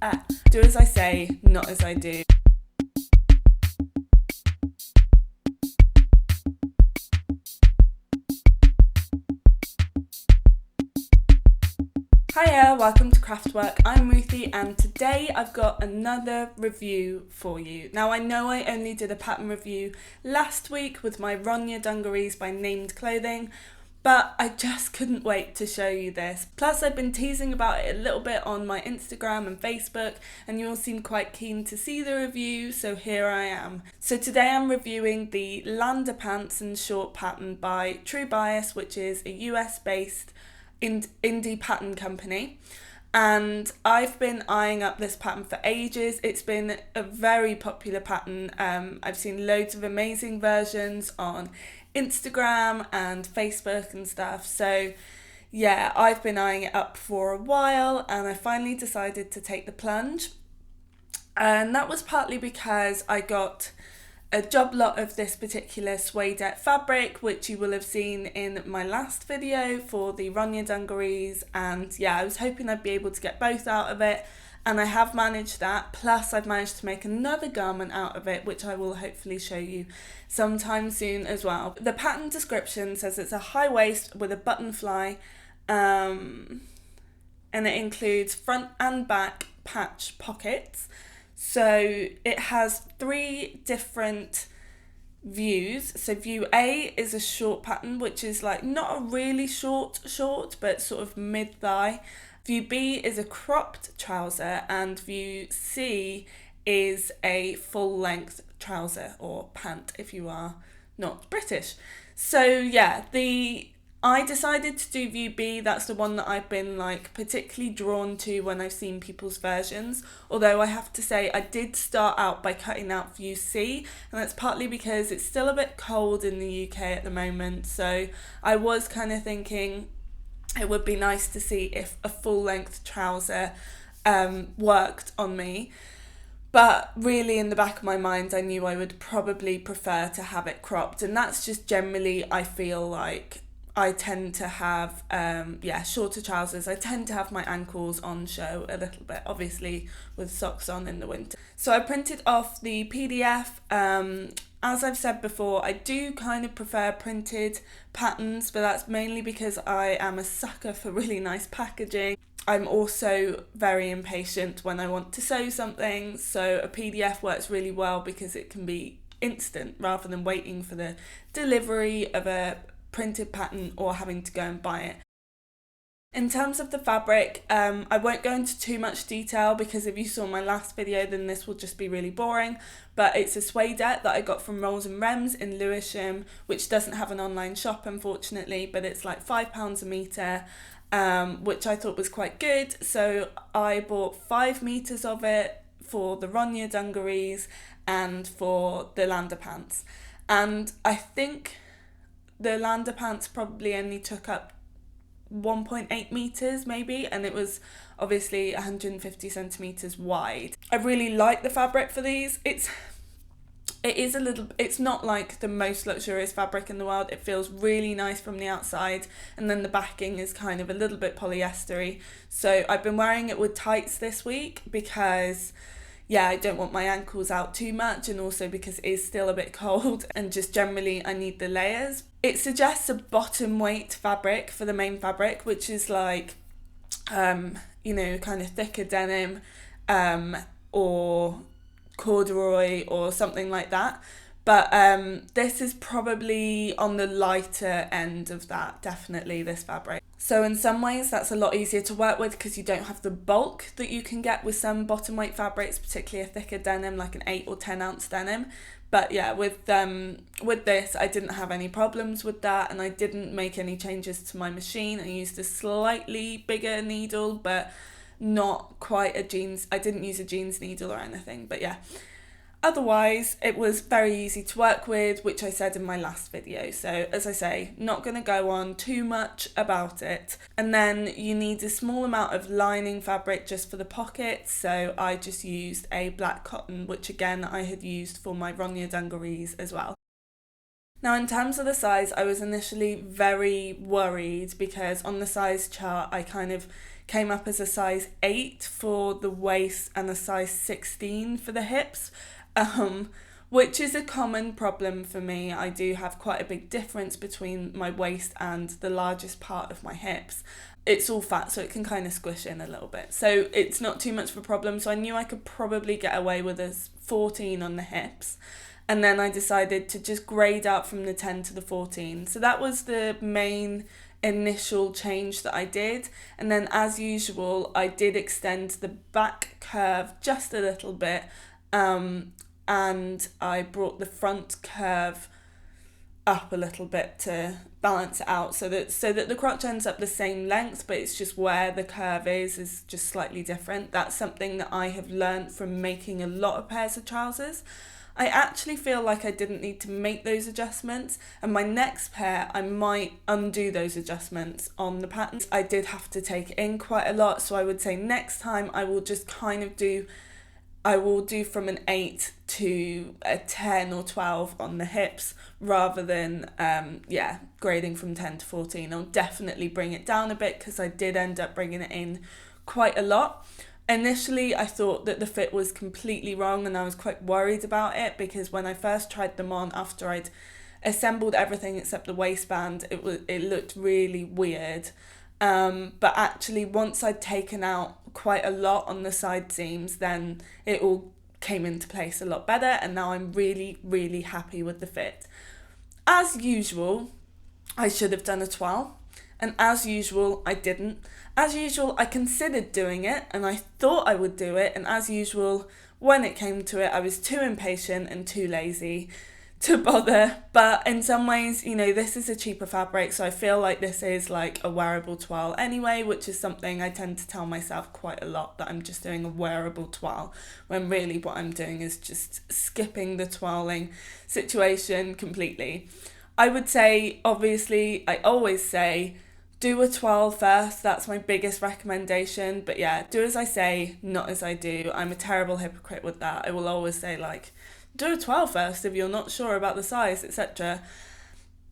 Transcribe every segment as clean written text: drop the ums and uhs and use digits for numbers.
Do as I say, not as I do. Hiya, welcome to Craftwork. I'm Ruthie and today I've got another review for you. Now I know I only did a pattern review last week with my Ronya dungarees by Named Clothing, but I just couldn't wait to show you this. Plus I've been teasing about it a little bit on my Instagram and Facebook and you all seem quite keen to see the review, so here I am. So today I'm reviewing the Lander Pants and Short pattern by True Bias, which is a US based indie pattern company, and I've been eyeing up this pattern for ages. It's been a very popular pattern. I've seen loads of amazing versions on Instagram and Facebook and stuff, so yeah, I've been eyeing it up for a while and I finally decided to take the plunge, and that was partly because I got a job lot of this particular suedette fabric, which you will have seen in my last video for the Ronya dungarees, and yeah, I was hoping I'd be able to get both out of it, and I have managed that, plus I've managed to make another garment out of it, which I will hopefully show you sometime soon as well. The pattern description says it's a high waist with a button fly, and it includes front and back patch pockets. So it has three different views. So view A is a short pattern, which is like not a really short, but sort of mid-thigh. View B is a cropped trouser, and view C is a full-length trouser or pant if you are not British. So yeah, I decided to do view B. That's the one that I've been like particularly drawn to when I've seen people's versions, although I have to say I did start out by cutting out view C, and that's partly because it's still a bit cold in the UK at the moment, so I was kind of thinking it would be nice to see if a full length trouser worked on me. But really in the back of my mind I knew I would probably prefer to have it cropped, and that's just generally, I feel like I tend to have shorter trousers. I tend to have my ankles on show a little bit, obviously with socks on in the winter. So I printed off the PDF. As I've said before, I do kind of prefer printed patterns, but that's mainly because I am a sucker for really nice packaging. I'm also very impatient when I want to sew something, so a PDF works really well because it can be instant rather than waiting for the delivery of a printed pattern or having to go and buy it. In terms of the fabric, I won't go into too much detail because if you saw my last video then this will just be really boring, but it's a suedette that I got from Rolls and Rems in Lewisham, which doesn't have an online shop unfortunately, but it's like £5 a metre, which I thought was quite good, so I bought 5 metres of it for the Ronya dungarees and for the Lander pants, and I think the Lander pants probably only took up 1.8 meters maybe, and it was obviously 150 centimeters wide. I really like the fabric for these. It's not like the most luxurious fabric in the world. It feels really nice from the outside, and then the backing is kind of a little bit polyestery. So I've been wearing it with tights this week because I don't want my ankles out too much, and also because it is still a bit cold and just generally I need the layers. It suggests a bottom weight fabric for the main fabric, which is like, kind of thicker denim or corduroy or something like that. But this is probably on the lighter end of that, definitely, this fabric. So in some ways that's a lot easier to work with because you don't have the bulk that you can get with some bottom weight fabrics, particularly a thicker denim like an 8 or 10 ounce denim. But yeah, with this I didn't have any problems with that, and I didn't make any changes to my machine. I used a slightly bigger needle, but not quite I didn't use a jeans needle or anything, but yeah. Otherwise, it was very easy to work with, which I said in my last video. So as I say, not going to go on too much about it. And then you need a small amount of lining fabric just for the pockets. So I just used a black cotton, which again I had used for my Ronya dungarees as well. Now, in terms of the size, I was initially very worried because on the size chart, I kind of came up as a size 8 for the waist and a size 16 for the hips, um, which is a common problem for me. I do have quite a big difference between my waist and the largest part of my hips. It's all fat, so it can kind of squish in a little bit. So it's not too much of a problem. So I knew I could probably get away with a 14 on the hips. And then I decided to just grade out from the 10 to the 14. So that was the main initial change that I did. And then, as usual, I did extend the back curve just a little bit, and I brought the front curve up a little bit to balance it out, so that the crotch ends up the same length, but it's just where the curve is just slightly different. That's something that I have learned from making a lot of pairs of trousers. I actually feel like I didn't need to make those adjustments, and my next pair I might undo those adjustments on the patterns. I did have to take in quite a lot, so I would say next time I will just kind of do from an 8 to a 10 or 12 on the hips, rather than grading from 10 to 14. I'll definitely bring it down a bit because I did end up bringing it in quite a lot. Initially, I thought that the fit was completely wrong, and I was quite worried about it because when I first tried them on after I'd assembled everything except the waistband, it looked really weird. But actually, once I'd taken out quite a lot on the side seams, then it all came into place a lot better, and now I'm really, really happy with the fit. As usual, I should have done a toile, and as usual, I didn't. As usual, I considered doing it, and I thought I would do it, and as usual, when it came to it, I was too impatient and too lazy to bother. But in some ways, this is a cheaper fabric, so I feel like this is like a wearable toile anyway, which is something I tend to tell myself quite a lot, that I'm just doing a wearable toile, when really what I'm doing is just skipping the toiling situation completely. I would say, obviously, I always say, do a toile first. That's my biggest recommendation. But yeah, do as I say, not as I do. I'm a terrible hypocrite with that. I will always say, like, do a toile first if you're not sure about the size, etc.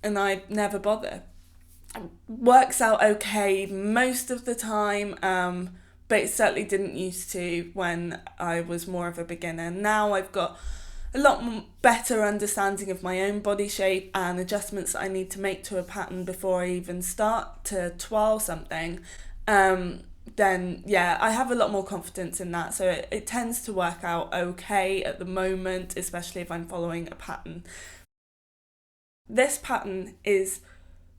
And I never bother. Works out okay most of the time, but it certainly didn't used to when I was more of a beginner. Now I've got a lot better understanding of my own body shape and adjustments that I need to make to a pattern before I even start to toile something, then yeah, I have a lot more confidence in that. So it tends to work out okay at the moment, especially if I'm following a pattern. This pattern is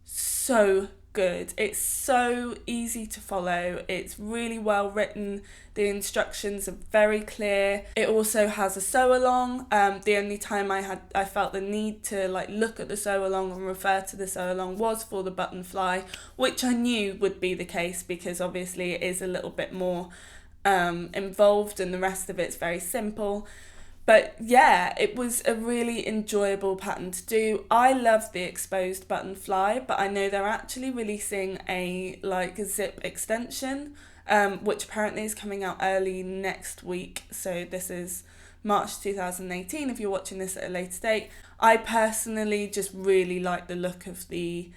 so good. It's so easy to follow. It's really well written. The instructions are very clear. It also has a sew along. The only time I felt the need to look at the sew along and refer to the sew along was for the button fly, which I knew would be the case because obviously it is a little bit more involved, and the rest of it's very simple. But yeah, it was a really enjoyable pattern to do. I love the exposed button fly, but I know they're actually releasing a zip extension, which apparently is coming out early next week. So this is March 2018 if you're watching this at a later date. I personally just really like the look of the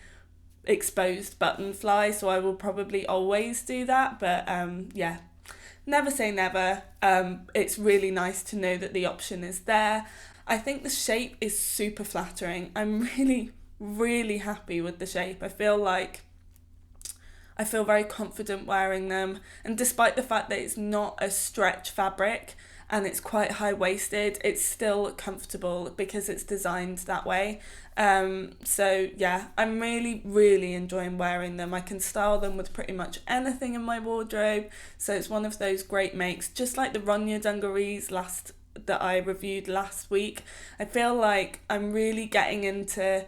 exposed button fly, so I will probably always do that. But yeah, never say never. It's really nice to know that the option is there. I think the shape is super flattering. I'm really, really happy with the shape. I feel very confident wearing them. And despite the fact that it's not a stretch fabric and it's quite high-waisted, it's still comfortable because it's designed that way. So yeah, I'm really, really enjoying wearing them. I can style them with pretty much anything in my wardrobe. So it's one of those great makes, just like the Ronya dungarees that I reviewed last week. I feel like I'm really getting into,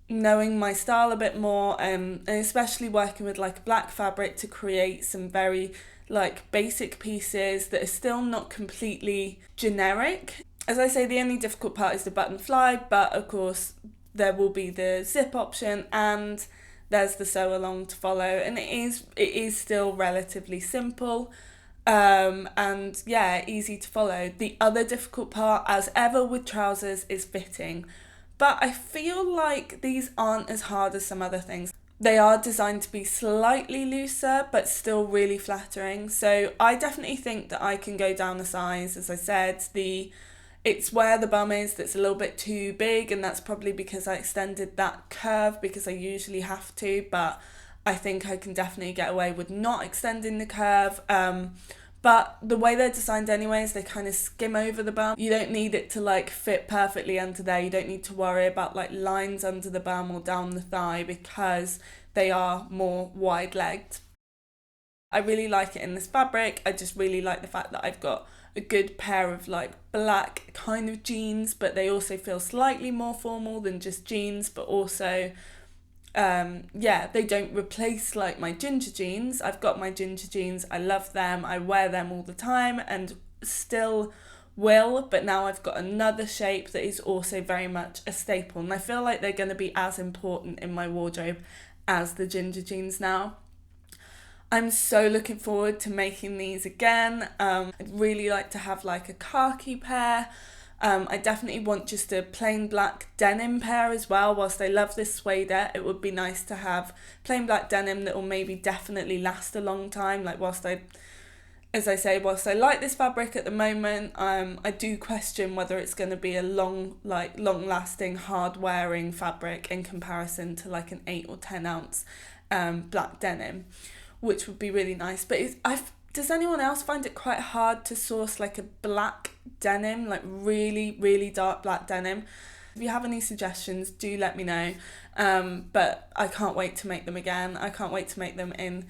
knowing my style a bit more, and especially working with a black fabric to create some very basic pieces that are still not completely generic. As I say, the only difficult part is the button fly, but of course there will be the zip option and there's the sew along to follow, and it is still relatively simple, and yeah, easy to follow. The other difficult part, as ever with trousers, is fitting. but I feel like these aren't as hard as some other things. They are designed to be slightly looser, but still really flattering. So I definitely think that I can go down a size. As I said, it's where the bum is that's a little bit too big, and that's probably because I extended that curve because I usually have to, but I think I can definitely get away with not extending the curve. But the way they're designed anyways, they kind of skim over the bum. You don't need it to like fit perfectly under there. You don't need to worry about like lines under the bum or down the thigh because they are more wide-legged. I really like it in this fabric. I just really like the fact that I've got a good pair of like black kind of jeans, but they also feel slightly more formal than just jeans, but also they don't replace like my ginger jeans. I've got my ginger jeans, I love them, I wear them all the time and still will, but now I've got another shape that is also very much a staple, and I feel like they're going to be as important in my wardrobe as the ginger jeans now. I'm so looking forward to making these again. I'd really like to have like a khaki pair. I definitely want just a plain black denim pair as well. Whilst I love this suede, it would be nice to have plain black denim that will maybe definitely last a long time. Like whilst I like this fabric at the moment, I do question whether it's going to be a long lasting, hard wearing fabric in comparison to like an 8 or 10 ounce black denim, which would be really nice. But does anyone else find it quite hard to source like a black denim, like really, really dark black denim? If you have any suggestions, do let me know. But I can't wait to make them again. I can't wait to make them in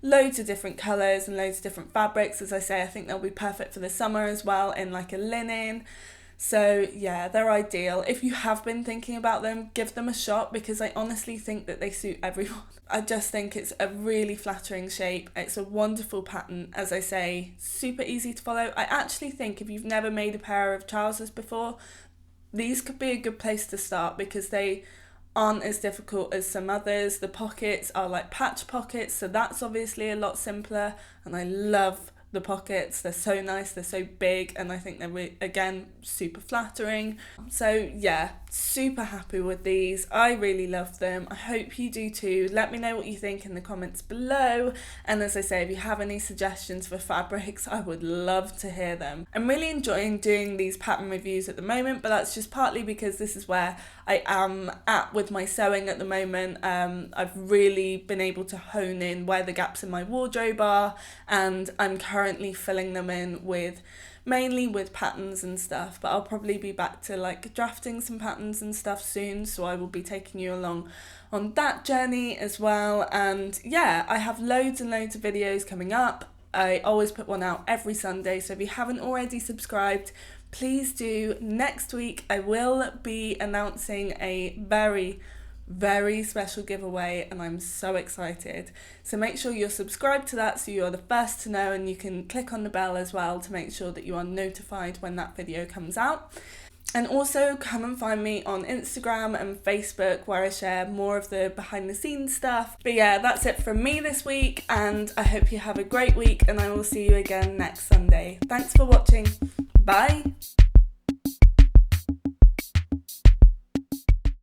loads of different colours and loads of different fabrics. As I say, I think they'll be perfect for the summer as well in like a linen. So yeah, they're ideal. If you have been thinking about them, give them a shot because I honestly think that they suit everyone. I just think it's a really flattering shape. It's a wonderful pattern, as I say, super easy to follow. I actually think if you've never made a pair of trousers before, these could be a good place to start because they aren't as difficult as some others. The pockets are like patch pockets, so that's obviously a lot simpler, and I love the pockets. They're so nice, they're so big, and I think they're again super flattering. So yeah, super happy with these. I really love them. I hope you do too. Let me know what you think in the comments below, and as I say, if you have any suggestions for fabrics, I would love to hear them. I'm really enjoying doing these pattern reviews at the moment, but that's just partly because this is where I am at with my sewing at the moment. I've really been able to hone in where the gaps in my wardrobe are, and I'm currently filling them in mainly with patterns and stuff, but I'll probably be back to like drafting some patterns and stuff soon, so I will be taking you along on that journey as well. And yeah, I have loads and loads of videos coming up. I always put one out every Sunday, so if you haven't already subscribed, please do. Next week I will be announcing a very special giveaway, and I'm so excited. So make sure you're subscribed to that so you're the first to know, and you can click on the bell as well to make sure that you are notified when that video comes out. And also come and find me on Instagram and Facebook where I share more of the behind the scenes stuff. But yeah, that's it from me this week, and I hope you have a great week, and I will see you again next Sunday. Thanks for watching. Bye.